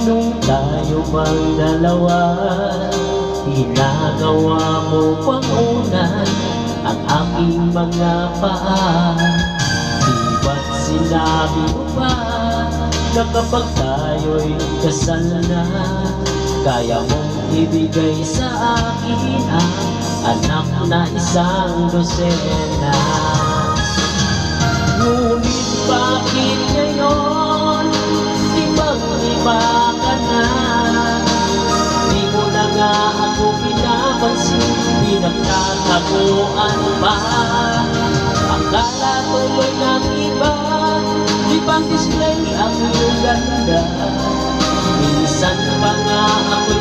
nung tayo pang dalawa, ginagawa mo pang unan ang aking mga paa. Di ba't sinabi mo pa na kapag tayo'y kasal na, kaya mong ibigay sa akin ang anak na isang dosena? Ngunit bakit ngayon di mag-iba ka na? Di mo na nga ako pinapansin, pinagtataguan pa. Akala tuloy ng iba, di pang display ang iyong ganda. Minsan pa nga ako